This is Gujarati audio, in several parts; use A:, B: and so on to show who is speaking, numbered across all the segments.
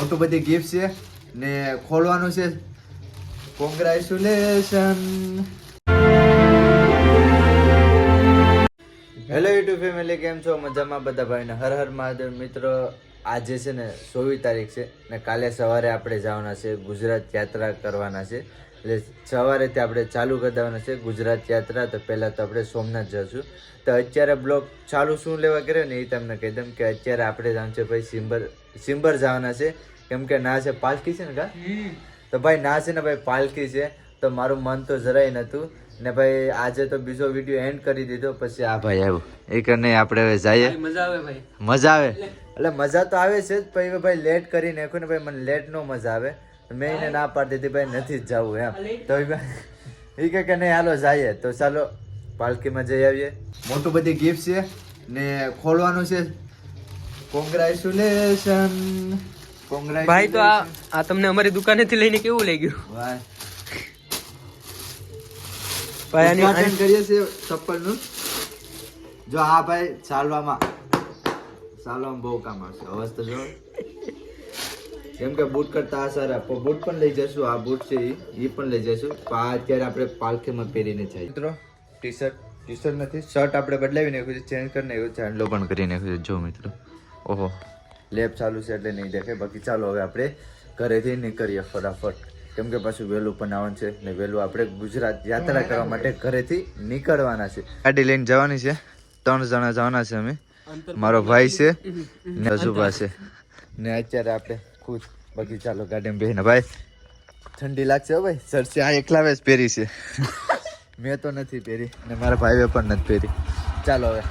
A: મોટું બધી ગિફ્ટ છે ને ખોલવાનું છે. કોંગ્રેચ્યુલેશન. હેલો યુટ્યુબ ફેમિલી, કેમ છો? મજામાં બધા ભાઈને હર હર મહાદેવ. મિત્રો આજે છે ને 24 તારીખ છે ને કાલે સવારે આપણે જવાના છે ગુજરાત યાત્રા કરવાના છે. એટલે સવારેથી આપણે ચાલુ કરી દેવાના છે ગુજરાત યાત્રા. તો પહેલાં તો આપણે સોમનાથ જઈશું. તો અત્યારે બ્લોગ ચાલુ શું લેવા કર્યો ને એ તમને કહી દઉં કે અત્યારે આપણે જવાનું છે ભાઈ સિમ્બર જવાના છે. કેમ કે ના છે પાલકી છે ને કા, તો ભાઈ ના છે ને ભાઈ પાલકી છે. તો મારું મન તો જરાય નહોતું ને ભાઈ આજે તો બીજો વિડીયો એન્ડ કરી દીધો. પછી આ ભાઈ આવ્યો એ કે નહીં આપણે હવે જઈએ. મજા આવે ભાઈ, મજા આવે એટલે મજા તો આવે છે જ. પછી ભાઈ લેટ કરી નાખ્યું ને ભાઈ, મને લેટ નો મજા આવે. મેં એને ના પાડી દીધી ભાઈ નથી જ જવું એમ. તો એ કે નહીં હાલો જઈએ. તો ચાલો પાલકીમાં જઈ આવીએ. મોટું બધી ગિફ્ટ છે ને ખોલવાનું છે. કોંગ્રેચ્યુલેશન.
B: ભાઈ તો આ તમને અમારી દુકાનેથી લઈને કેવું લઈ ગયું
A: ભાઈ?
B: ભાઈ
A: ઉદ્ઘાટન કરીએ છીએ ચપ્પલનું. જો આ ભાઈ ચાલવામાં બહુ કામ આવશે. અવાજ તો જો, કેમ કે બૂટ કરતા આ સારા. બૂટ પણ લઈ જશું. આ બૂટ છે એ પણ લઈ જશું. આ અત્યારે આપણે પાલખીમાં પહેરીને જઈએ. મિત્રો ટી શર્ટ નથી, શર્ટ આપણે બદલાવી નાખ્યું છે, ચેન્જ કરી નાખ્યું છે, હેન્ડલો પણ કરી નાખ્યું છે. જો મિત્રો, ઓહો લેબ ચાલુ છે એટલે નહીં દેખાય. બાકી ચાલો હવે આપણે ઘરેથી નીકળીએ ફટાફટ. કેમ કે પાછું વહેલું પણ આવવાનું છે ને વહેલું આપણે ગુજરાત યાત્રા કરવા માટે ઘરેથી નીકળવાના છે. ગાડી લઈને જવાની છે. 3 જણા જવાના છે અમે. મારો ભાઈ છે ને અજુબા છે ને અત્યારે આપણે ખુદ. બાકી ચાલો ગાડીમાં બેસીને. ભાઈ ઠંડી લાગશે હો ભાઈ. સરસે આ એકલા વેસ પહેરી છે. મેં તો નથી પહેરી ને મારા ભાઈએ પણ નથી પહેરી. ચાલો હવે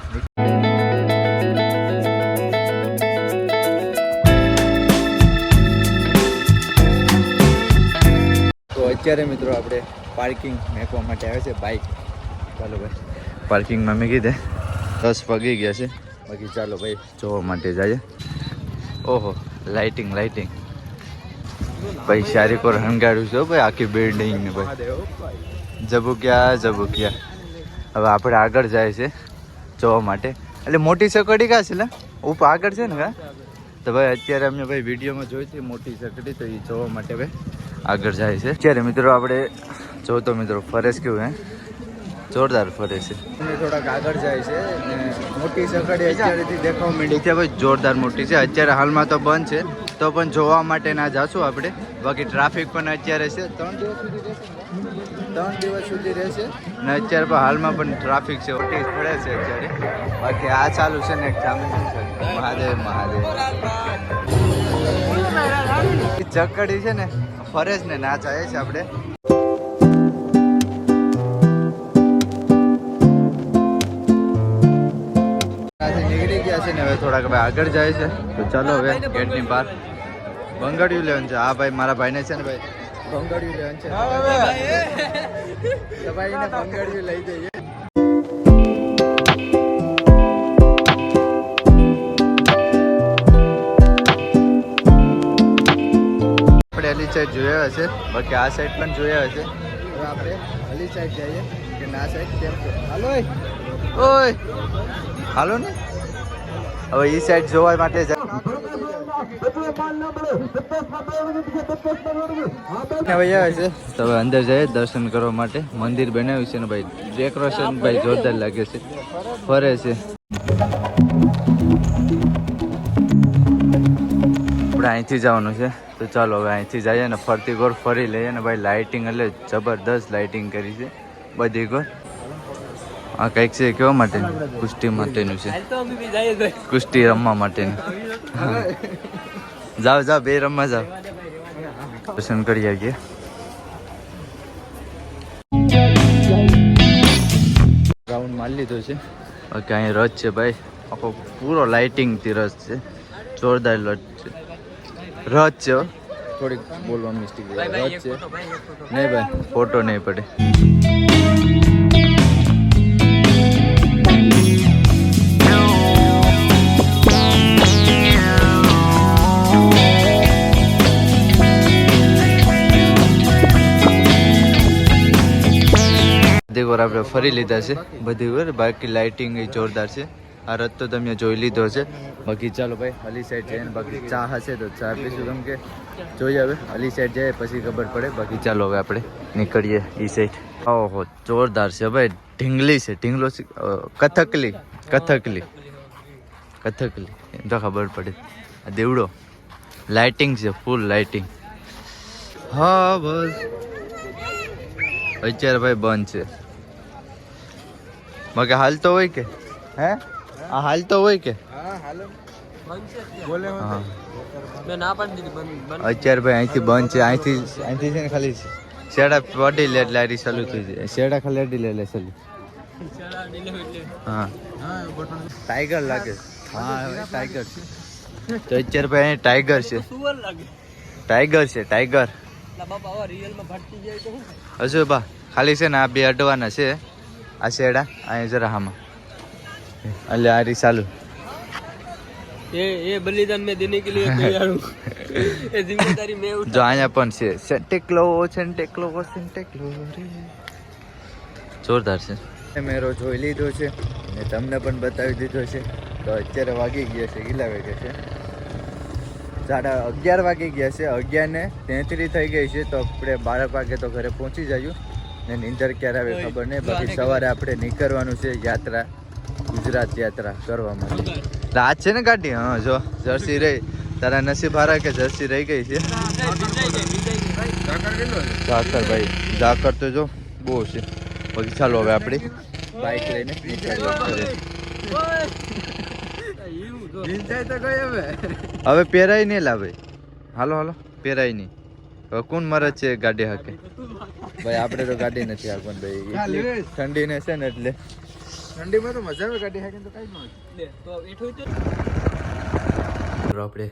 A: અત્યારે મિત્રો આપણે પાર્કિંગ મેકવા માટે આવે છે બાઇક. ચાલો ભાઈ પાર્કિંગમાં મેં કીધે 10 વાગી ગયા છે. બાકી ચાલો ભાઈ જોવા માટે જઈએ. ઓહો લાઇટિંગ ભાઈ સારી કોર હંગાડ્યું છે ભાઈ આખી બિલ્ડિંગ ને ભાઈ. જબુક્યા. હવે આપણે આગળ જાય છે જોવા માટે. એટલે મોટી સકડી કા છે ઉપર આગળ છે ને કા. તો ભાઈ અત્યારે અમને ભાઈ વિડીયોમાં જોઈ હતી મોટી સકડી, તો એ જોવા માટે ભાઈ આગળ જાય છે. અત્યારે મિત્રો આપણે જોતો મિત્રો ફરેશ કેવું હે જોરદાર ફરે છે. થોડાક આગળ જાય છે ને મોટી સકડી અત્યારેથી દેખાવા માંડી છે ભાઈ. જોરદાર મોટી છે. અત્યારે હાલમાં તો બંધ છે, તો પણ જોવા માટે ના જાશું આપણે. બાકી ટ્રાફિક પણ અત્યારે છે. 3 દિવસ સુધી રહેશે ને અત્યારે પણ હાલમાં પણ ટ્રાફિક છે. ઓટી પડે છે અત્યારે. બાકી આ ચાલુ છે ને મહાદેવ ચકડી છે ને ફરે ને ના જાય છે આપણે. નીકળી ગયા છે ને હવે થોડાક ભાઈ આગળ જાય છે. તો ચાલો હવે ગેટની બહાર બંગડિયું લેવાનું છે. હા ભાઈ મારા ભાઈને છે ને ભાઈ બંગડિયું લેવાનું છે. તો ભાઈ એને બંગડિયું લઈ જઈએ. અલી સાઈડ જોયા હશે, બાકી આ સાઈડ પણ જોયા હશે. હવે આપણે અલી સાઈડ જઈએ કે ના સાઈડ કેમ છે. હાલો ઓય હાલો ને. હવે એ સાઈડ જોવા માટે છે. તો હવે અંદર જઈએ દર્શન કરવા માટે. મંદિર બનાવ્યું છે ને ભાઈ ડેકોરેશન ભાઈ જોરદાર લાગે છે. ફરે છે. આપણે અહીંથી જવાનું છે. તો ચાલો હવે અહીંથી જઈએ ને ફરતી ગોર ફરી લઈએ ને ભાઈ. લાઇટિંગ એટલે જબરદસ્ત લાઇટિંગ કરી છે બધી ગોર. આ કંઈક છે કેવા માટેનું? કુસ્તી માટેનું છે. કુસ્તી રમવા માટેનું. જાઓ બે રમવા જાઓ. દર્શન કરી આવીએ. રાઉન્ડ મારી લીધો છે. બાકી અહીં રથ છે ભાઈ. આખો પૂરો લાઇટિંગથી રથ છે. જોરદાર રથ છે. થોડીક બોલવા મિસ્ટેક રથ છે. નહીં ભાઈ ફોટો નહીં પડે. બધી વાર આપણે ફરી લીધા છે બધી વાર. બાકી લાઇટિંગ એ જોરદાર છે. આ રસ્તો તમે જોઈ લીધો છે. બાકી ચાલો ભાઈ અલી સાઈડ જઈને બાકી ચા હશે તો ચા પીશું. કેમ કે જોઈએ હવે અલી સાઈડ જાય પછી ખબર પડે. બાકી ચાલો હવે આપણે નીકળીએ એ સાઈડ. ઓહો જોરદાર છે ભાઈ. ઢીંગલી છે, ઢીંગલો છે, કથકલી કથકલી કથકલી એમ તો ખબર પડે. આ દેવડો લાઇટિંગ છે, ફૂલ લાઇટિંગ. હા બસ અત્યારે ભાઈ બંધ છે. બાકી હાલતો હોય કે હે આ હાલતો હોય કે હા
B: મેં ના પાડી દીધી બંધ બંધ.
A: અત્યારે ભાઈ અહીંથી બંધ છે. અહીંથી છે ને ખાલી શેડા પડી લે એટલે આરી ચાલુ થઈ જાય. શેડા ખાલી અડી લે એટલે ચાલુ. હા ટાઈગર લાગે. હા હવે ટાઈગર છે. તો અત્યારે ભાઈ અહીં ટાઈગર છે.
B: સુવર લાગે.
A: ટાઈગર છે ટાઈગર.
B: લા બાપા હવે રિયલ માં ભટકી જાય તો શું થાય?
A: હજુ બા ખાલી છે ને આ બે અડવાના છે. આ શેડા અહીં જરા હામાં એટલે આરી ચાલુ.
B: ये बलिदान मैं देने के लिए तैयार हूँ. ये जिम्मेदारी मैं उठा.
A: જો અહીંયા પણ છે સેન્ટેક્લો સેન્ટેક્લો સેન્ટેક્લો જોરદાર છે. મેરો જોઈ લીધો છે ને તમને પણ બતાવી દીધો છે. તો અત્યારે વાગી ગયા છે કેટલા વાગે છે? 11:30 વાગી ગયા છે. 11:33 થઈ ગઈ છે. તો આપણે 12 વાગે તો ઘરે પહોંચી જઈશું. ને નીંદર ક્યારે આવે ખબર નહીં. બાકી સવારે આપણે નીકળવાનું છે યાત્રા, ગુજરાત યાત્રા કરવા માટે. એટલે આજ છે ને ગાડી? હા જો જર્સી રહી. તારા નસીબ હારા કે જર્સી રહી ગઈ છે. ઝાકર ભાઈ ઝાકર તો જો બહુ છે. બાકી ચાલો હવે આપણે બાઇક લઈને નીકળીએ. હવે પહેરાય નહીં લાવે. હાલો હાલો પહેરાય નહીં. હવે કોણ મરજ છે ગાડી હાકે? ભાઈ આપણે તો ગાડી નથી હાકવાની ભાઈ. ઠંડી ને છે ને એટલે ઠંડીમાં તો મજા આવે ગાડી હાકે તો કઈ ન
B: લે તો એઠો તો
A: આપણે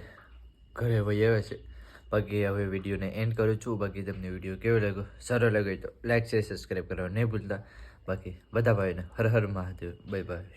A: ઘરે વહી આવે છે. બાકી હવે વિડીયોને એન્ડ કરું છું. બાકી તમને વિડીયો કેવો લાગ્યો, સારો લાગ્યો તો લાઈક શેર સબસ્ક્રાઈબ કરવાનું નહીં ભૂલતા. બાકી બધા ભાઈને હર હર મહાદેવ. Bye by.